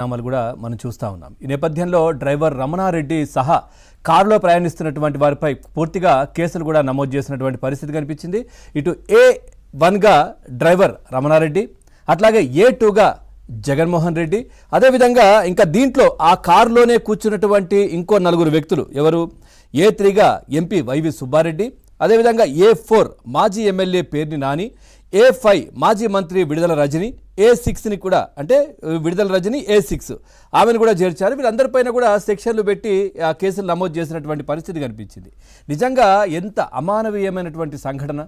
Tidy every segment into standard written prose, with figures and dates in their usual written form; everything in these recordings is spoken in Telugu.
నామాలు కూడా మనం చూస్తూ ఉన్నాం. ఈ నేపథ్యంలో డ్రైవర్ రమణారెడ్డి సహా కారులో ప్రయాణిస్తున్నటువంటి వారిపై పూర్తిగా కేసులు కూడా నమోదు చేసినటువంటి పరిస్థితి కనిపించింది. ఇటు A1గా డ్రైవర్ రమణారెడ్డి, అట్లాగే A2గా జగన్మోహన్ రెడ్డి, అదేవిధంగా ఇంకా దీంట్లో ఆ కారులోనే కూర్చున్నటువంటి ఇంకో నలుగురు వ్యక్తులు ఎవరు, A3గా ఎంపీ వైవి సుబ్బారెడ్డి, అదేవిధంగా A4 మాజీ ఎమ్మెల్యే పేర్ని నాని, A5 మాజీ మంత్రి విడుదల రజని, A6ని కూడా అంటే విడుదల రజని A6 ఆమెను కూడా చేర్చారు. వీళ్ళందరిపైన కూడా సెక్షన్లు పెట్టి ఆ కేసులు నమోదు చేసినటువంటి పరిస్థితి కనిపించింది. నిజంగా ఎంత అమానవీయమైనటువంటి సంఘటన,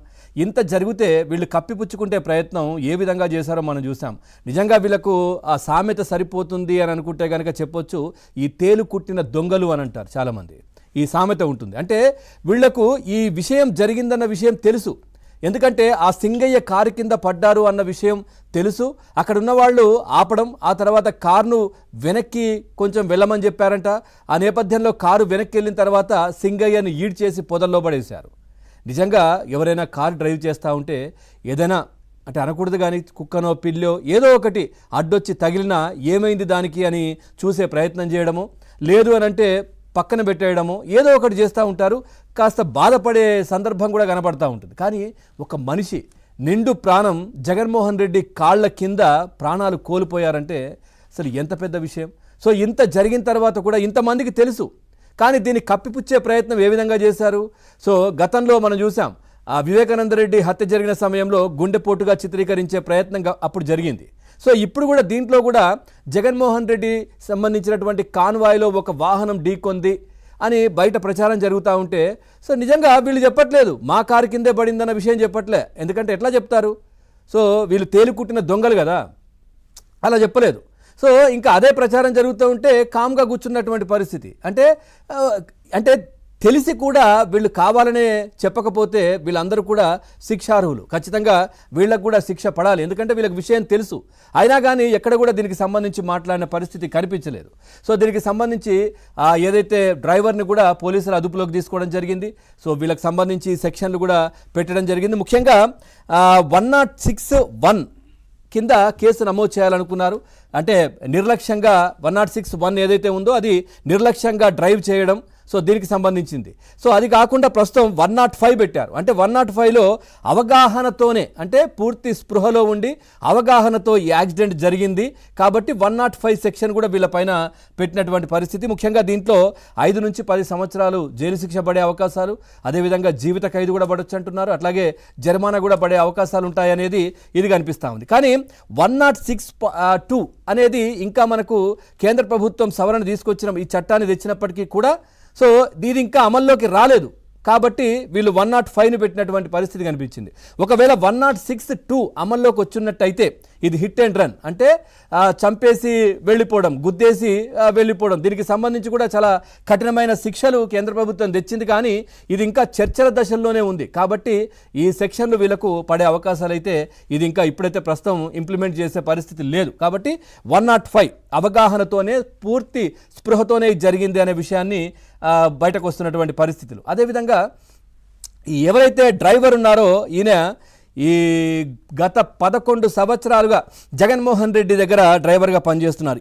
ఇంత జరిగితే వీళ్ళు కప్పిపుచ్చుకుంటే ప్రయత్నం ఏ విధంగా చేశారో మనం చూసాం. నిజంగా వీళ్ళకు ఆ సామెత సరిపోతుంది అని అనుకుంటే కనుక చెప్పొచ్చు, ఈ తేలు కుట్టిన దొంగలు అని అంటారు చాలామంది. ఈ సామెత ఉంటుంది. అంటే వీళ్లకు ఈ విషయం జరిగిందన్న విషయం తెలుసు, ఎందుకంటే ఆ సింగయ్య కారు కింద పడ్డారు అన్న విషయం తెలుసు. అక్కడ ఉన్న వాళ్ళు ఆపడం, ఆ తర్వాత కారును వెనక్కి కొంచెం వెళ్ళమని చెప్పారంట. ఆ నేపథ్యంలో కారు వెనక్కి వెళ్ళిన తర్వాత సింగయ్యను ఈడ్చేసి పొదల్లో పడేశారు. నిజంగా ఎవరైనా కారు డ్రైవ్ చేస్తూ ఉంటే ఏదైనా అంటే అనకూడదు కానీ కుక్కనో పిల్లో ఏదో ఒకటి అడ్డొచ్చి తగిలినా ఏమైంది దానికి అని చూసే ప్రయత్నం చేయడము, లేదు అని అంటే పక్కన పెట్టేయడము, ఏదో ఒకటి చేస్తూ ఉంటారు. కాస్త బాధపడే సందర్భం కూడా కనపడతా ఉంటుంది. కానీ ఒక మనిషి నిండు ప్రాణం జగన్మోహన్ రెడ్డి కాళ్ళ కింద ప్రాణాలు కోల్పోయారంటే అసలు ఎంత పెద్ద విషయం. సో ఇంత జరిగిన తర్వాత కూడా ఇంతమందికి తెలుసు, కానీ దీన్ని కప్పిపుచ్చే ప్రయత్నం ఏ విధంగా చేశారు. సో గతంలో మనం చూసాం, ఆ వివేకానంద రెడ్డి హత్య జరిగిన సమయంలో గుండెపోటుగా చిత్రీకరించే ప్రయత్నం అప్పుడు జరిగింది. సో ఇప్పుడు కూడా దీంట్లో కూడా జగన్మోహన్ రెడ్డి సంబంధించినటువంటి కాన్వాయ్లో ఒక వాహనం ఢీకొంది అని బయట ప్రచారం జరుగుతూ ఉంటే, సో నిజంగా వీళ్ళు చెప్పట్లేదు మా కారు కిందే పడిందన్న విషయం చెప్పట్లే. ఎందుకంటే ఎట్లా చెప్తారు, సో వీళ్ళు తేలికుట్టిన దొంగలు కదా, అలా చెప్పలేదు. సో ఇంకా అదే ప్రచారం జరుగుతూ ఉంటే కామ్గా కూర్చున్నటువంటి పరిస్థితి. అంటే తెలిసి కూడా వీళ్ళు కావాలనే చెప్పకపోతే వీళ్ళందరూ కూడా శిక్షార్హులు. ఖచ్చితంగా వీళ్ళకు కూడా శిక్ష పడాలి, ఎందుకంటే వీళ్ళకి విషయం తెలుసు. అయినా కానీ ఎక్కడ కూడా దీనికి సంబంధించి మాట్లాడిన పరిస్థితి కనిపించలేదు. సో దీనికి సంబంధించి ఏదైతే డ్రైవర్ని కూడా పోలీసులు అదుపులోకి తీసుకోవడం జరిగింది. సో వీళ్ళకి సంబంధించి సెక్షన్లు కూడా పెట్టడం జరిగింది. ముఖ్యంగా 106(1) కింద కేసు నమోదు చేయాలనుకున్నారు. అంటే నిర్లక్ష్యంగా 106(1) ఏదైతే ఉందో అది నిర్లక్ష్యంగా డ్రైవ్ చేయడం, సో దీనికి సంబంధించింది. సో అది కాకుండా ప్రస్తుతం 105 పెట్టారు. అంటే 105లో అవగాహనతోనే, అంటే పూర్తి స్పృహలో ఉండి అవగాహనతో ఈ యాక్సిడెంట్ జరిగింది కాబట్టి 105 సెక్షన్ కూడా వీళ్ళపైన పెట్టినటువంటి పరిస్థితి. ముఖ్యంగా దీంట్లో 5 నుంచి 10 సంవత్సరాలు జైలు శిక్ష పడే అవకాశాలు, అదేవిధంగా జీవిత ఖైదు కూడా పడొచ్చు అంటున్నారు. అట్లాగే జరిమానా కూడా పడే అవకాశాలు ఉంటాయనేది ఇది కనిపిస్తూ ఉంది. కానీ 106(2) అనేది ఇంకా మనకు కేంద్ర ప్రభుత్వం సవరణ తీసుకొచ్చిన ఈ చట్టాన్ని తెచ్చినప్పటికీ కూడా సో ఇది ఇంకా అమల్లోకి రాలేదు కాబట్టి వీళ్ళు 105ని పెట్టినటువంటి పరిస్థితి కనిపించింది. ఒకవేళ 106(2) అమల్లోకి వచ్చినట్టయితే ఇది హిట్ అండ్ రన్, అంటే చంపేసి వెళ్ళిపోవడం, గుద్దేసి వెళ్ళిపోవడం. దీనికి సంబంధించి కూడా చాలా కఠినమైన శిక్షలు కేంద్ర ప్రభుత్వం తెచ్చింది. కానీ ఇది ఇంకా చర్చల దశల్లోనే ఉంది కాబట్టి ఈ సెక్షన్లు వీళ్ళకు పడే అవకాశాలు అయితే ఇది ఇంకా ఇప్పుడైతే ప్రస్తుతం ఇంప్లిమెంట్ చేసే పరిస్థితి లేదు. కాబట్టి 105 అవగాహనతోనే పూర్తి స్పృహతోనే జరిగింది అనే విషయాన్ని బయటకు వస్తున్నటువంటి పరిస్థితులు. అదేవిధంగా ఎవరైతే డ్రైవర్ ఉన్నారో ఈయన ఈ గత 11 సంవత్సరాలుగా జగన్మోహన్ రెడ్డి దగ్గర డ్రైవర్గా పనిచేస్తున్నారు.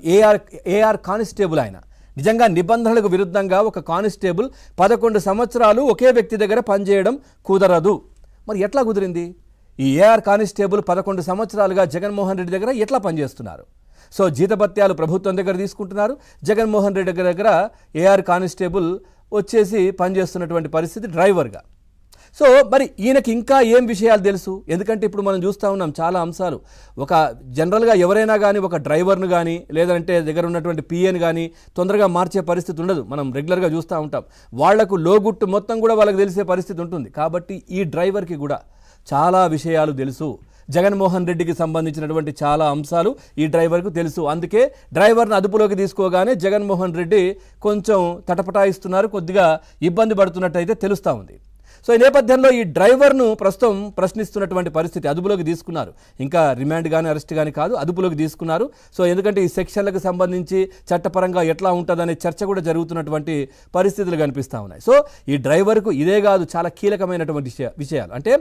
ఏఆర్ కానిస్టేబుల్ ఆయన. నిజంగా నిబంధనలకు విరుద్ధంగా ఒక కానిస్టేబుల్ 11 సంవత్సరాలు ఒకే వ్యక్తి దగ్గర పనిచేయడం కుదరదు. మరి ఎట్లా కుదిరింది? ఈ ఏఆర్ కానిస్టేబుల్ 11 సంవత్సరాలుగా జగన్మోహన్ రెడ్డి దగ్గర ఎట్లా పనిచేస్తున్నారు? సో జీతభత్యాలు ప్రభుత్వం దగ్గర తీసుకుంటున్నారు. జగన్మోహన్ రెడ్డి దగ్గర ఏఆర్ కానిస్టేబుల్ వచ్చేసి పనిచేస్తున్నటువంటి పరిస్థితి డ్రైవర్గా. సో మరి ఈయనకి ఇంకా ఏం విషయాలు తెలుసు? ఎందుకంటే ఇప్పుడు మనం చూస్తూ ఉన్నాం చాలా అంశాలు. ఒక జనరల్గా ఎవరైనా కానీ ఒక డ్రైవర్ను కానీ లేదంటే దగ్గర ఉన్నటువంటి పిఏని కానీ తొందరగా మార్చే పరిస్థితి ఉండదు. మనం రెగ్యులర్గా చూస్తూ ఉంటాం. వాళ్లకు లోగుట్టు మొత్తం కూడా వాళ్ళకి తెలిసే పరిస్థితి ఉంటుంది. కాబట్టి ఈ డ్రైవర్కి కూడా చాలా విషయాలు తెలుసు. జగన్మోహన్ రెడ్డికి సంబంధించినటువంటి చాలా అంశాలు ఈ డ్రైవర్కు తెలుసు. అందుకే డ్రైవర్ను అదుపులోకి తీసుకోగానే జగన్మోహన్ రెడ్డి కొంచెం తటపటాయిస్తున్నారు, కొద్దిగా ఇబ్బంది పడుతున్నట్టయితే తెలుస్తూ ఉంది. సో ఈ నేపథ్యంలో ఈ డ్రైవర్ను ప్రస్తుతం ప్రశ్నిస్తున్నటువంటి పరిస్థితి. అదుపులోకి తీసుకున్నారు, ఇంకా రిమాండ్ కానీ అరెస్ట్ కానీ కాదు, అదుపులోకి తీసుకున్నారు. సో ఎందుకంటే ఈ సెక్షన్లకు సంబంధించి చట్టపరంగా ఎట్లా ఉంటుందనే చర్చ కూడా జరుగుతున్నటువంటి పరిస్థితులు కనిపిస్తూ ఉన్నాయి. సో ఈ డ్రైవర్కు ఇదే కాదు, చాలా కీలకమైనటువంటి విషయాలు. అంటే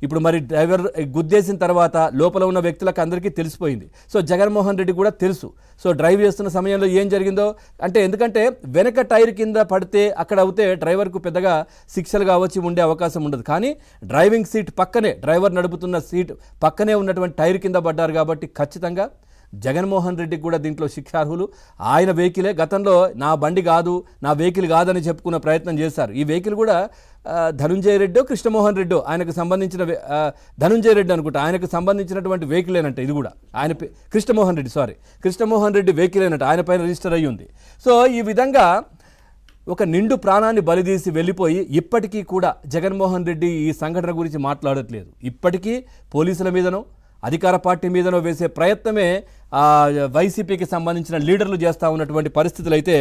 ఇప్పుడు మరి డ్రైవర్ గుద్దేసిన తర్వాత లోపల ఉన్న వ్యక్తులకు అందరికీ తెలిసిపోయింది. సో జగన్మోహన్ రెడ్డి కూడా తెలుసు. సో డ్రైవ్ చేస్తున్న సమయంలో ఏం జరిగిందో అంటే, ఎందుకంటే వెనక టైర్ కింద పడితే అక్కడ అవుతే డ్రైవర్కు పెద్దగా శిక్షలు కావచ్చు ఉండే అవకాశం ఉండదు. కానీ డ్రైవింగ్ సీట్ పక్కనే, డ్రైవర్ నడుపుతున్న సీట్ పక్కనే ఉన్నటువంటి టైర్ కింద పడ్డారు కాబట్టి ఖచ్చితంగా జగన్మోహన్ రెడ్డికి కూడా దీంట్లో శిక్షార్హులు. ఆయన వెహికలే, గతంలో నా బండి కాదు, నా వెహికల్ కాదని చెప్పుకున్న ప్రయత్నం చేశారు. ఈ వెహికల్ కూడా ధనుంజయ రెడ్డో కృష్ణమోహన్ రెడ్డో ఆయనకు సంబంధించిన ధనుంజయ రెడ్డి అనుకుంటా, ఆయనకు సంబంధించినటువంటి వెహికల్ ఏనంట ఇది కూడా. ఆయన కృష్ణమోహన్ రెడ్డి వెహికల్ ఏనంట, ఆయన పైన రిజిస్టర్ అయ్యి ఉంది. సో ఈ విధంగా ఒక నిండు ప్రాణాన్ని బలిదీసి వెళ్ళిపోయి ఇప్పటికీ కూడా జగన్మోహన్ రెడ్డి ఈ సంఘటన గురించి మాట్లాడట్లేదు. ఇప్పటికీ పోలీసుల మీదనో అధికార పార్టీ మీదనో వేసే ప్రయత్నమే వైసీపీకి సంబంధించిన లీడర్లు చేస్తూ ఉన్నటువంటి పరిస్థితులు అయితే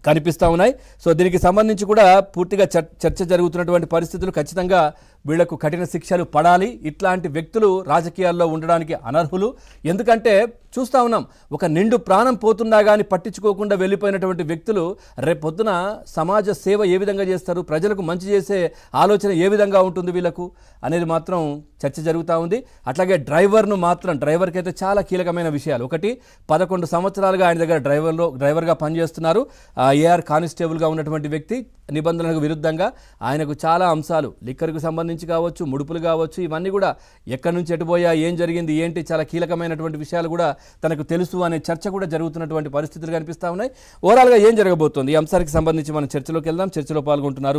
కనిపిస్తూ ఉన్నాయి. సో దీనికి సంబంధించి కూడా పూర్తిగా చర్చ జరుగుతున్నటువంటి పరిస్థితులు. ఖచ్చితంగా వీళ్లకు కఠిన శిక్షలు పడాలి. ఇట్లాంటి వ్యక్తులు రాజకీయాల్లో ఉండడానికి అనర్హులు. ఎందుకంటే చూస్తూ ఉన్నాం, ఒక నిండు ప్రాణం పోతున్నా కానీ పట్టించుకోకుండా వెళ్ళిపోయినటువంటి వ్యక్తులు రేపొద్దున సమాజ సేవ ఏ విధంగా చేస్తారు, ప్రజలకు మంచి చేసే ఆలోచన ఏ విధంగా ఉంటుంది వీళ్ళకు అనేది మాత్రం చర్చ జరుగుతూ ఉంది. అట్లాగే డ్రైవర్కి అయితే చాలా కీలకమైన విషయాలు. ఒకటి, 11 సంవత్సరాలుగా ఆయన దగ్గర డ్రైవర్గా పనిచేస్తున్నారు. ఏఆర్ కానిస్టేబుల్గా ఉన్నటువంటి వ్యక్తి, నిబంధనలకు విరుద్ధంగా ఆయనకు చాలా అంశాలు, లిక్కర్కు సంబంధించి కావచ్చు, ముడుపులు కావచ్చు, ఇవన్నీ కూడా ఎక్కడి నుంచి ఎటుపోయా, ఏం జరిగింది ఏంటి, చాలా కీలకమైనటువంటి విషయాలు కూడా తనకు తెలుసు అనే చర్చ కూడా జరుగుతున్నటువంటి పరిస్థితులు కనిపిస్తూ ఉన్నాయి. ఓవరాల్గా ఏం జరగబోతోంది ఈ అంశానికి సంబంధించి మనం చర్చలోకి వెళ్దాం. చర్చలో పాల్గొంటున్నారు